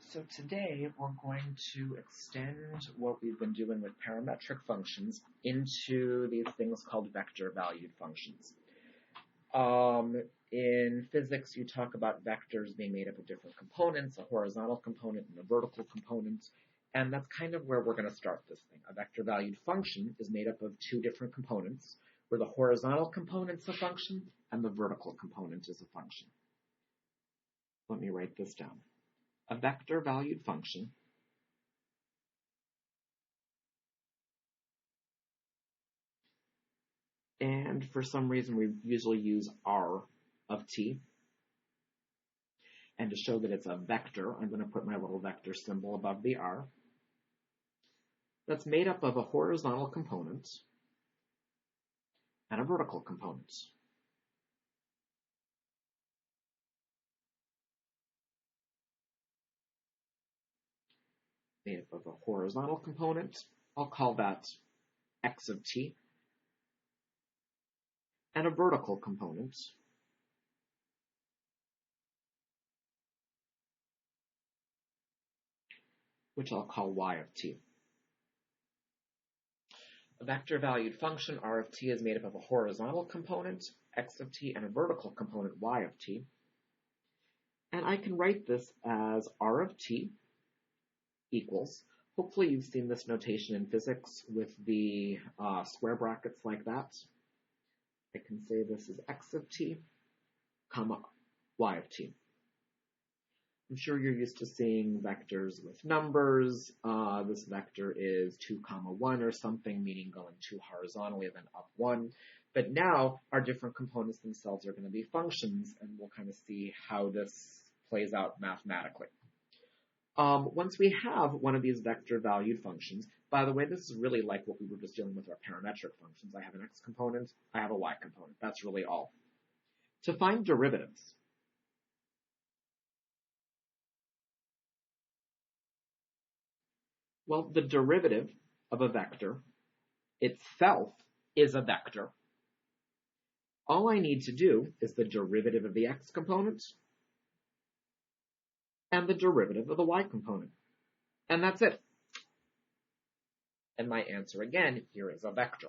So today we're going to extend what we've been doing with parametric functions into these things called vector-valued functions. In physics, you talk about vectors being made up of different components, a horizontal component and a vertical component, and that's kind of where we're going to start this thing. A vector-valued function is made up of two different components, where the horizontal component's a function and the vertical component is a function. Let me write this down. A vector-valued function and for some reason we usually use r of t. And to show that it's a vector, I'm going to put my little vector symbol above the r. That's made up of a horizontal component and a vertical component. Made up of a horizontal component, I'll call that x of t, and a vertical component, which I'll call y of t. A vector-valued function, r of t, is made up of a horizontal component, x of t, and a vertical component, y of t. And I can write this as r of t equals, hopefully you've seen this notation in physics with the square brackets like that. I can say this is x of t, comma, y of t. I'm sure you're used to seeing vectors with numbers. This vector is 2, 1 or something, meaning going 2 horizontally and then up 1. But now our different components themselves are going to be functions, and we'll kind of see how this plays out mathematically. Once we have one of these vector-valued functions, by the way, this is really like what we were just dealing with our parametric functions. I have an x component, I have a y component. That's really all. To find derivatives, well, the derivative of a vector itself is a vector. All I need to do is the derivative of the x component and the derivative of the y component. And that's it. And my answer, again, here is a vector.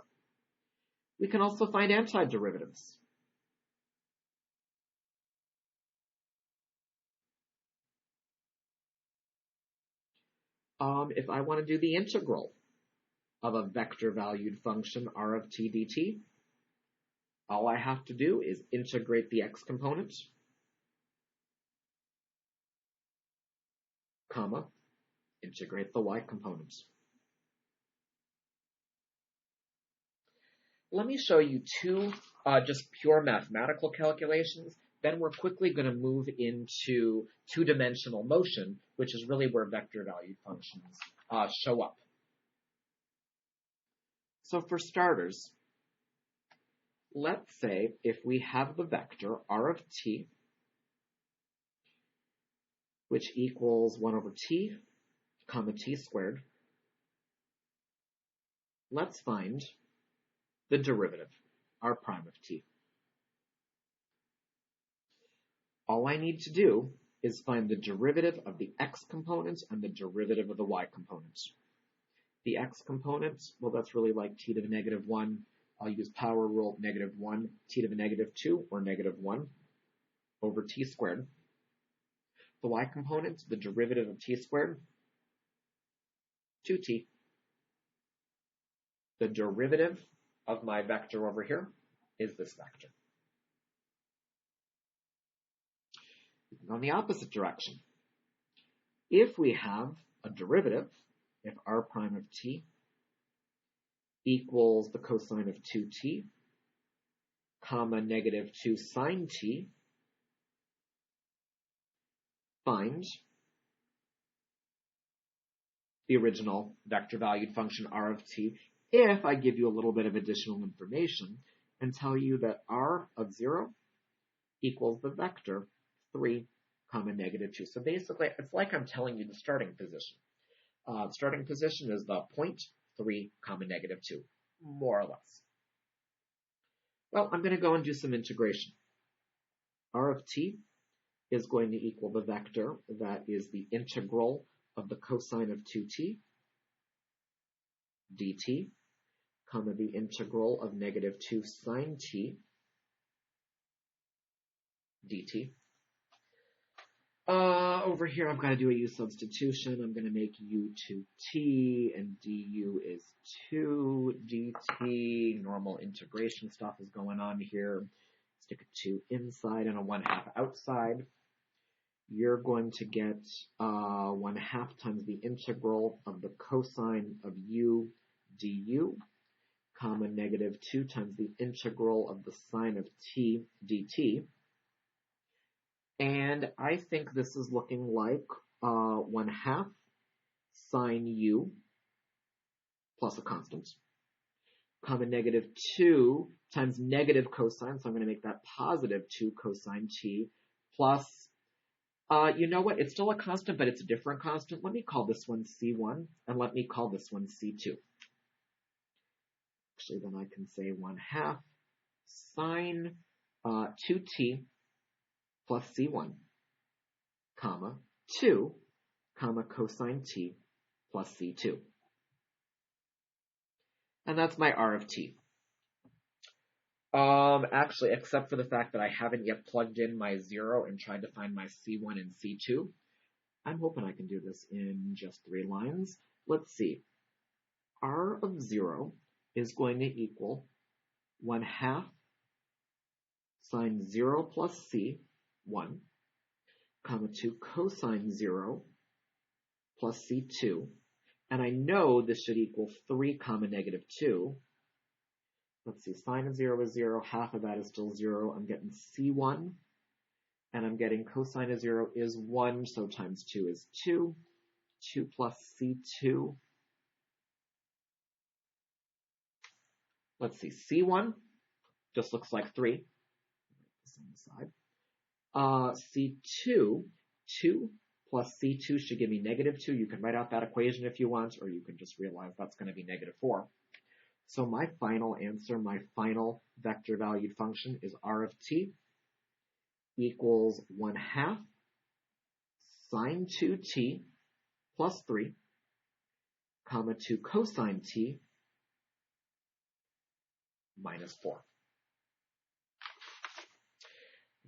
We can also find antiderivatives. If I want to do the integral of a vector-valued function, r of t dt, all I have to do is integrate the x component, comma, integrate the y component. Let me show you two just pure mathematical calculations. Then we're quickly going to move into two-dimensional motion, which is really where vector-valued functions show up. So for starters, let's say if we have the vector r of t, which equals 1 over t, comma t squared, let's find the derivative, r prime of t. All I need to do is find the derivative of the x component and the derivative of the y component. The x component, well, that's really like t to the negative 1. I'll use power rule negative 1, t to the negative 2, or negative 1 over t squared. The y component, the derivative of t squared, 2t. The derivative of my vector over here is this vector. We can go in the opposite direction. If we have a derivative, if r prime of t equals the cosine of 2t, comma negative 2 sine t, find the original vector-valued function r of t if I give you a little bit of additional information and tell you that r of 0 equals the vector 3, comma negative 2. So basically, it's like I'm telling you the starting position. Starting position is the point 3, comma negative 2, more or less. Well, I'm going to go and do some integration. R of t is going to equal the vector that is the integral of the cosine of 2t dt, comma the integral of negative 2 sine t dt. Over here, I've got to do a u substitution. I'm going to make u 2t, and du is 2 dt. Normal integration stuff is going on here. Stick a 2 inside and a 1/2 outside. You're going to get 1/2 times the integral of the cosine of u du, comma negative 2 times the integral of the sine of t dt. And I think this is looking like 1/2 sine u plus a constant, comma negative 2 times negative cosine, so I'm going to make that positive 2 cosine t, plus, you know what, it's still a constant, but it's a different constant. Let me call this one c1, and let me call this one c2. Actually, then I can say 1/2 sine 2t plus c1, comma 2, comma cosine t plus c2. And that's my r of t. Actually, except for the fact that I haven't yet plugged in my 0 and tried to find my c1 and c2, I'm hoping I can do this in just 3 lines. Let's see. R of 0 is going to equal 1/2 sine 0 plus c1, comma 2 cosine 0 plus c2. And I know this should equal 3 comma negative 2. Let's see, sine of 0 is 0, half of that is still 0. I'm getting c1, and I'm getting cosine of 0 is 1, so times 2 is 2. 2 plus c2. Let's see, c1 just looks like 3. This on the side. C2, 2 plus c2 should give me negative 2. You can write out that equation if you want, or you can just realize that's going to be negative 4. So my final answer, my final vector valued function is r of t equals 1/2 sine 2t plus 3, comma 2 cosine t minus 4.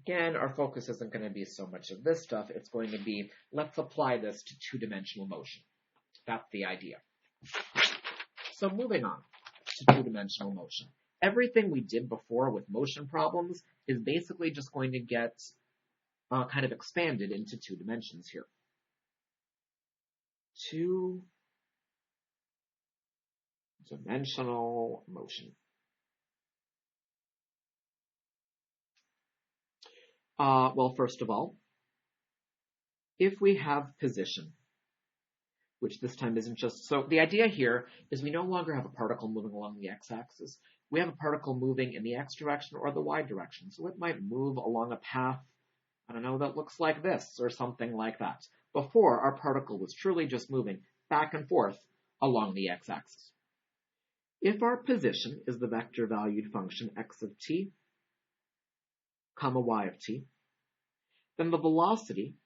Again, our focus isn't going to be so much of this stuff. It's going to be, let's apply this to two-dimensional motion. That's the idea. So moving on to two-dimensional motion. Everything we did before with motion problems is basically just going to get kind of expanded into 2 dimensions here. Two-dimensional motion. Well, first of all, if we have position, which this time isn't just, so the idea here is we no longer have a particle moving along the x-axis. We have a particle moving in the x direction or the y direction. So it might move along a path, I don't know, that looks like this or something like that. Before, our particle was truly just moving back and forth along the x-axis. If our position is the vector valued function x of t, comma y of t, then the velocity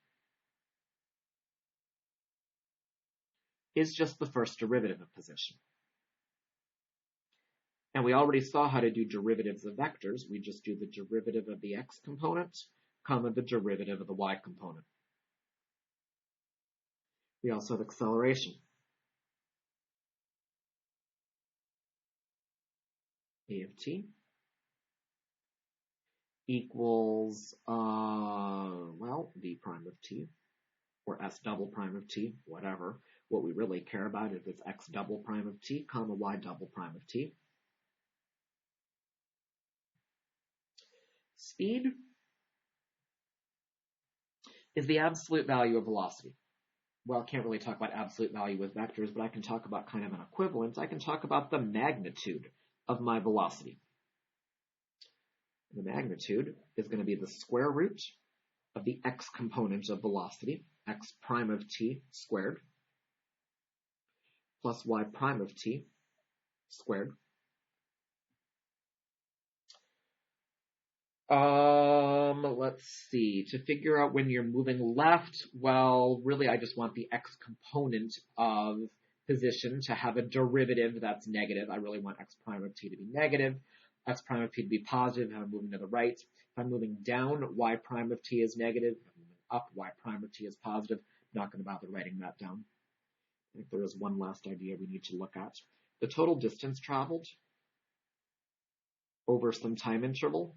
is just the first derivative of position. And we already saw how to do derivatives of vectors. We just do the derivative of the x component, comma the derivative of the y component. We also have acceleration. A of t equals, well, v prime of t, or s double prime of t, whatever. What we really care about is it's x double prime of t, comma y double prime of t. Speed is the absolute value of velocity. Well, I can't really talk about absolute value with vectors, but I can talk about kind of an equivalent. I can talk about the magnitude of my velocity. The magnitude is going to be the square root of the x component of velocity, x prime of t squared, plus y prime of t squared. Let's see. To figure out when you're moving left, well, really I just want the x component of position to have a derivative that's negative. I really want x prime of t to be negative, x prime of t to be positive if I'm moving to the right. If I'm moving down, y prime of t is negative. If I'm moving up, y prime of t is positive. I'm not going to bother writing that down. I think there is one last idea we need to look at. The total distance traveled over some time interval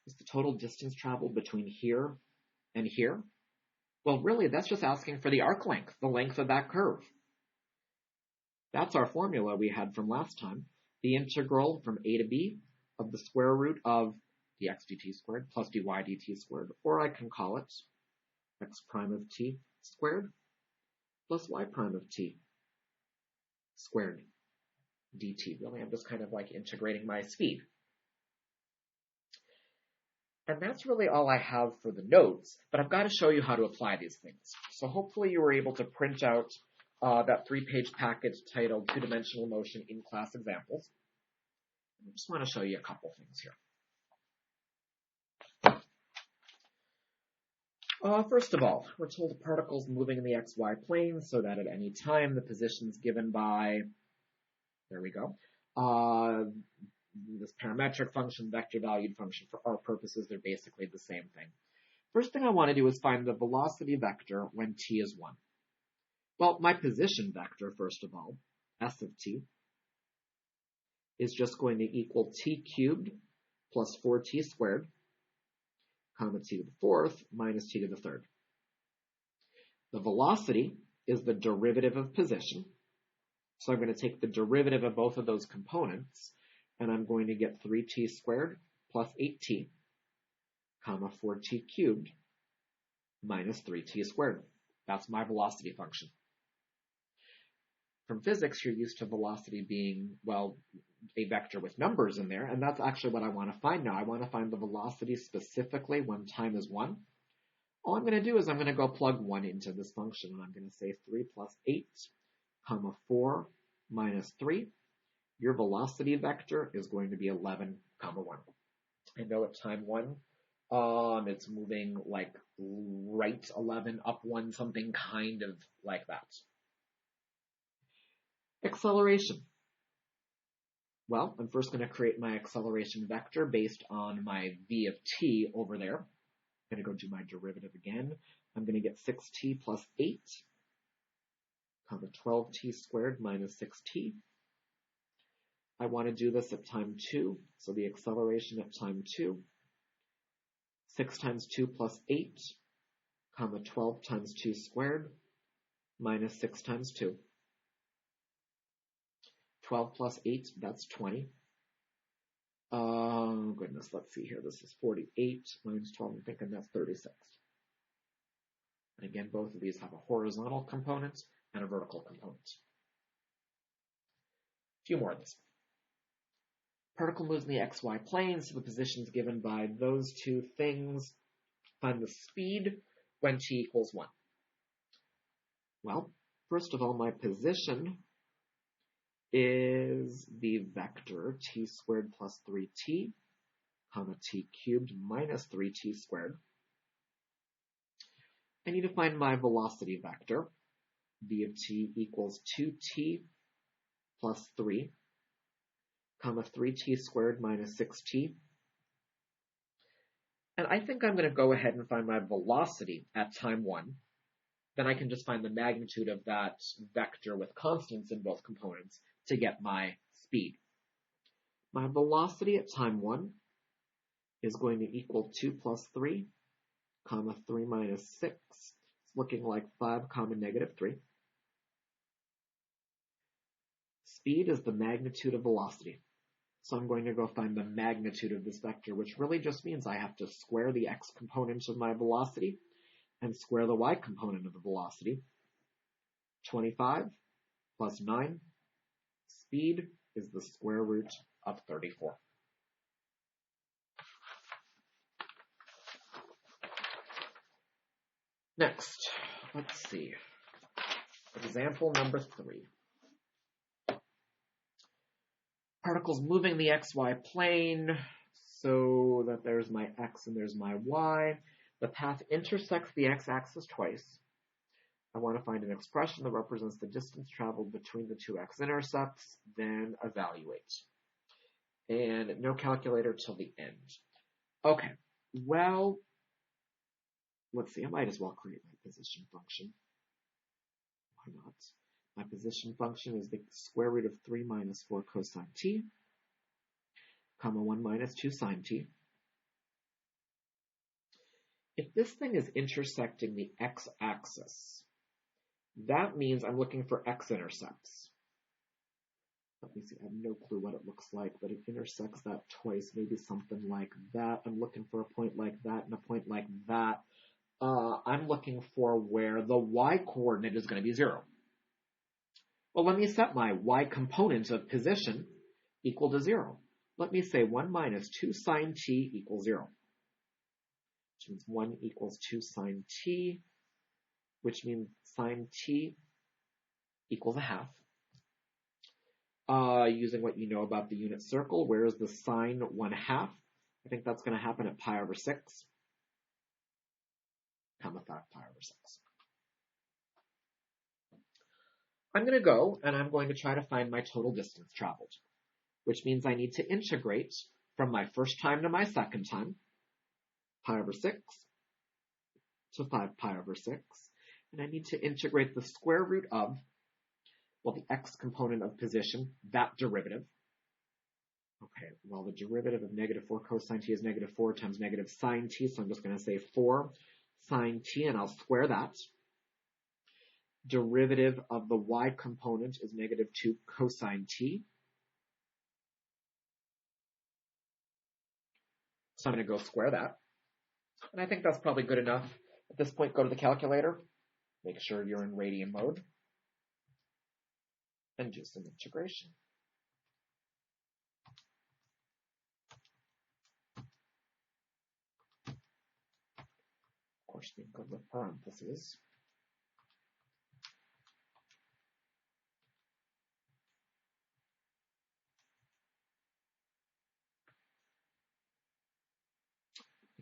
is the total distance traveled between here and here. Well, really, that's just asking for the arc length, the length of that curve. That's our formula we had from last time. The integral from a to b of the square root of dx dt squared plus dy dt squared, or I can call it x prime of t squared plus y prime of t squared dt. Really, I'm just kind of like integrating my speed. And that's really all I have for the notes, but I've got to show you how to apply these things. So hopefully you were able to print out that 3-page package titled Two-Dimensional Motion in Class Examples. I just want to show you a couple things here. First of all, we're told the particle's moving in the xy plane so that at any time the position's given by, there we go, this parametric function, vector valued function. For our purposes, they're basically the same thing. First thing I want to do is find the velocity vector when t is 1. Well, my position vector, first of all, s of t, is just going to equal t cubed plus 4t squared, comma t to the fourth minus t to the third. The velocity is the derivative of position. So I'm going to take the derivative of both of those components, and I'm going to get 3t squared plus 8t, comma 4t cubed minus 3t squared. That's my velocity function. From physics, you're used to velocity being, well, a vector with numbers in there, and that's actually what I want to find now. I want to find the velocity specifically when time is 1. All I'm going to do is I'm going to go plug 1 into this function, and I'm going to say 3 plus 8, comma 4 minus 3. Your velocity vector is going to be 11, comma 1. I know at time 1, it's moving like right 11, up 1, something kind of like that. Acceleration. Well, I'm first going to create my acceleration vector based on my v of t over there. I'm going to go do my derivative again. I'm going to get 6t plus 8, comma 12t squared minus 6t. I want to do this at time 2, so the acceleration at time 2, 6 times 2 plus 8, comma 12 times 2 squared, minus 6 times 2. 12 plus 8, that's 20. Oh, goodness, let's see here. This is 48 minus 12, I'm thinking that's 36. And again, both of these have a horizontal component and a vertical component. A few more of this. Particle moves in the xy plane, so the position is given by those two things. Find the speed when t equals 1. Well, first of all, my position is the vector t squared plus 3t, comma t cubed minus 3t squared. I need to find my velocity vector. V of t equals 2t plus 3, comma 3t squared minus 6t. And I think I'm going to go ahead and find my velocity at time 1. Then I can just find the magnitude of that vector with constants in both components to get my speed. My velocity at time 1 is going to equal 2 plus 3, comma 3 minus 6. It's looking like 5, comma negative 3. Speed is the magnitude of velocity. So I'm going to go find the magnitude of this vector, which really just means I have to square the x component of my velocity and square the y component of the velocity. 25 plus 9. Speed is the square root of 34. Next, let's see. Example number 3. Particle's moving the xy plane so that there's my x and there's my y. The path intersects the x-axis twice. I want to find an expression that represents the distance traveled between the two x-intercepts, then evaluate. And no calculator till the end. Okay, well, let's see, I might as well create my position function. Why not? My position function is the square root of 3 minus 4 cosine t, comma 1 minus 2 sine t. If this thing is intersecting the x-axis, that means I'm looking for x-intercepts. Let me see, I have no clue what it looks like, but it intersects that twice, maybe something like that. I'm looking for a point like that and a point like that. I'm looking for where the y-coordinate is going to be 0. Well, let me set my y component of position equal to 0. Let me say 1 minus 2 sine t equals 0. Which means 1 equals 2 sine t, which means sine t equals a half. Using what you know about the unit circle, where is the sine 1/2? I think that's going to happen at pi over 6, comma 5 pi over 6. I'm going to go and I'm going to try to find my total distance traveled, which means I need to integrate from my first time to my second time, pi over 6 to 5 pi over 6, and I need to integrate the square root of, well, the x component of position, that derivative. Okay, well, the derivative of negative 4 cosine t is negative 4 times negative sine t, so I'm just going to say 4 sine t, and I'll square that. Derivative of the y component is negative 2 cosine t. So I'm going to go square that. And I think that's probably good enough. At this point, go to the calculator. Make sure you're in radian mode. And do some integration. Of course, being good with parentheses.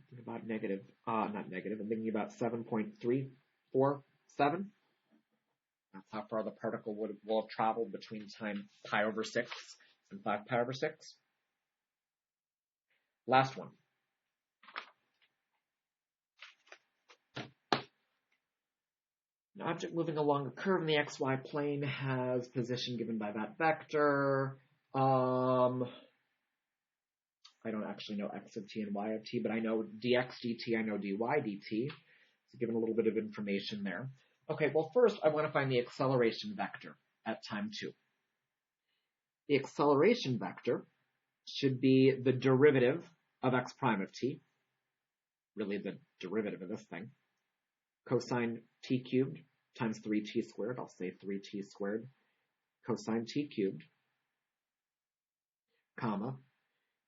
Thinking about negative, not negative, I'm thinking about 7.347. That's how far the particle will have traveled between time pi over 6 and 5 pi over 6. Last one. An object moving along a curve in the xy plane has position given by that vector. I don't actually know x of t and y of t, but I know dx dt, I know dy dt. So given a little bit of information there. Okay, well first I want to find the acceleration vector at time 2. The acceleration vector should be the derivative of x prime of t, really the derivative of this thing, cosine t cubed times 3t squared, I'll say 3t squared, cosine t cubed, comma,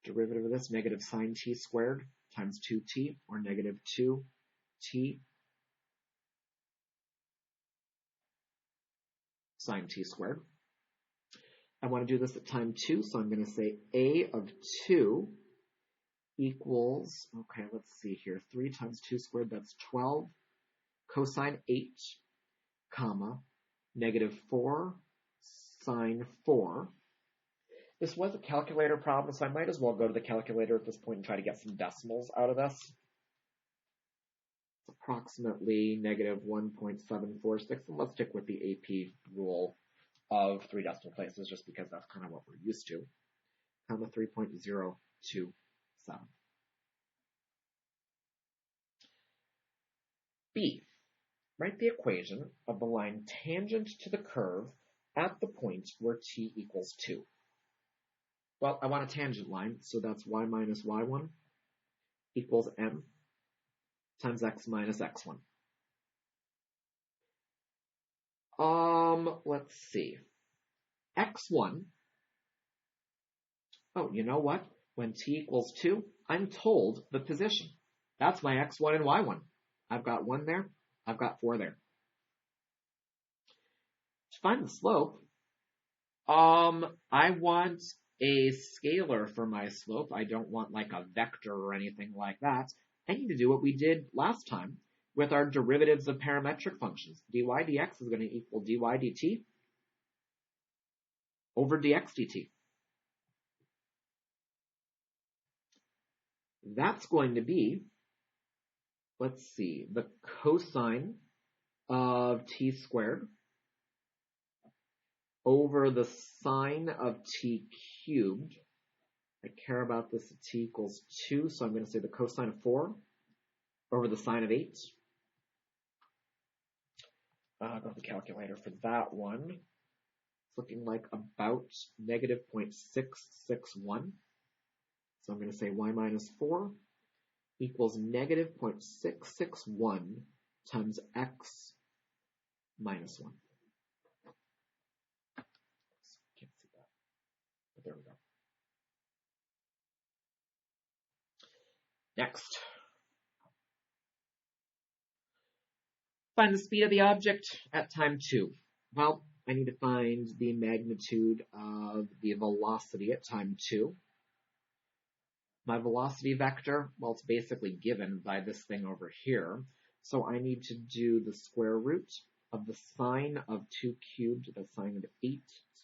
derivative of this, negative sine t squared times 2t, or negative 2t sine t squared. I want to do this at time 2, so I'm going to say a of 2 equals, okay, let's see here, 3 times 2 squared, that's 12, cosine 8, comma, negative 4 sine 4. This was a calculator problem, so I might as well go to the calculator at this point and try to get some decimals out of this. It's approximately negative 1.746, and let's stick with the AP rule of 3 decimal places, just because that's kind of what we're used to, comma 3.027. B, write the equation of the line tangent to the curve at the point where t equals 2. Well, I want a tangent line, so that's y minus y1 equals m times x minus x1. Let's see. x1, oh, you know what? When t equals 2, I'm told the position. That's my x1 and y1. I've got 1 there, I've got 4 there. To find the slope, I want a scalar for my slope. I don't want like a vector or anything like that. I need to do what we did last time with our derivatives of parametric functions. dy dx is going to equal dy dt over dx dt. That's going to be, let's see, the cosine of t squared over the sine of t cubed. I care about this at t equals 2, so I'm going to say the cosine of 4 over the sine of 8. I'll go to the calculator for that one. It's looking like about negative 0.661. So I'm going to say y minus 4 equals negative 0.661 times x minus 1. Can't see that, but there we go. Next. Find the speed of the object at time 2. Well, I need to find the magnitude of the velocity at time 2. My velocity vector, well, it's basically given by this thing over here. So I need to do the square root of the sine of 2 cubed, the sine of 8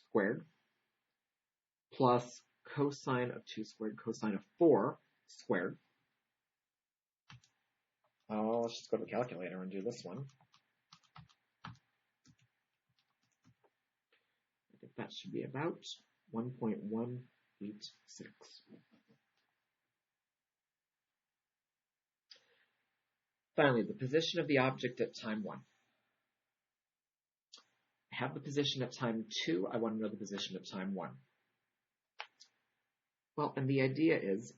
squared, plus cosine of 2 squared, cosine of 4 squared. Oh, let's just go to the calculator and do this one. I think that should be about 1.186. Finally, the position of the object at time 1. I have the position at time 2. I want to know the position at time 1. Well, and the idea is,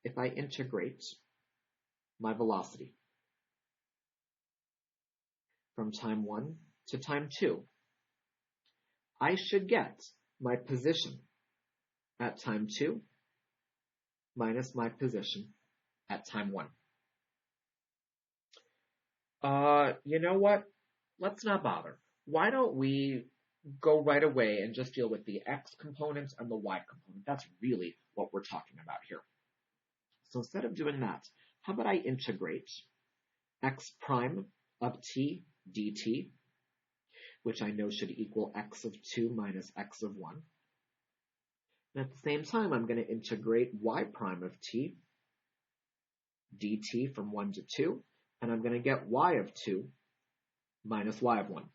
if I integrate my velocity from time 1 to time 2, I should get my position at time 2 minus my position at time 1. You know what? Let's not bother. Why don't we go right away and just deal with the x component and the y component? That's really what we're talking about here. So instead of doing that, how about I integrate x prime of t dt, which I know should equal x of 2 minus x of 1. And at the same time, I'm going to integrate y prime of t dt from 1 to 2, and I'm going to get y of 2 minus y of 1.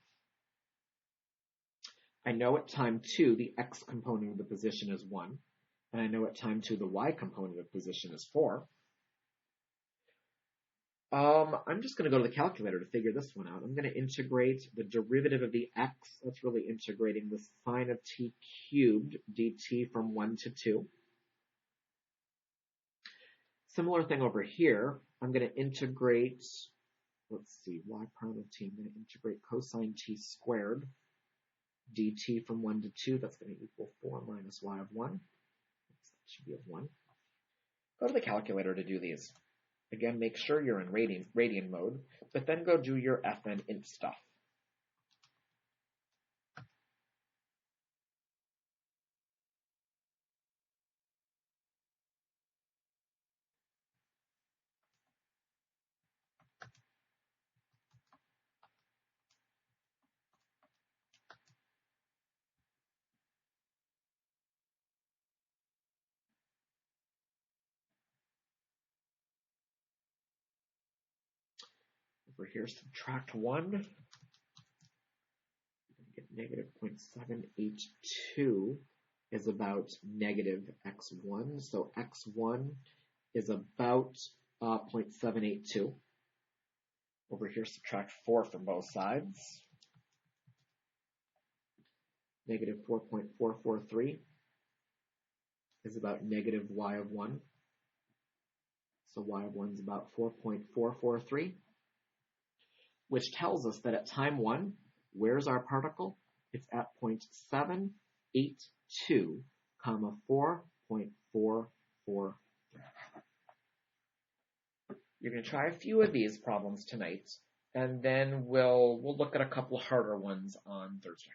I know at time 2 the x component of the position is 1, and I know at time 2 the y component of the position is 4. I'm just going to go to the calculator to figure this one out. I'm going to integrate the derivative of the x. That's really integrating the sine of t cubed dt from 1 to 2. Similar thing over here. I'm going to integrate, let's see, y prime of t. I'm going to integrate cosine t squared dt from 1 to 2. That's going to equal 4 minus y of 1. That should be of 1. Go to the calculator to do these. Again, make sure you're in radian mode, but then go do your FN int stuff. Over here, subtract 1. Get negative 0.782 is about negative x1. So x1 is about 0.782. Over here, subtract 4 from both sides. Negative 4.443 is about negative y of 1. So y of 1 is about 4.443. Which tells us that at time 1, where's our particle? It's at 0.782, comma 4.443. You're going to try a few of these problems tonight, and then we'll look at a couple harder ones on Thursday.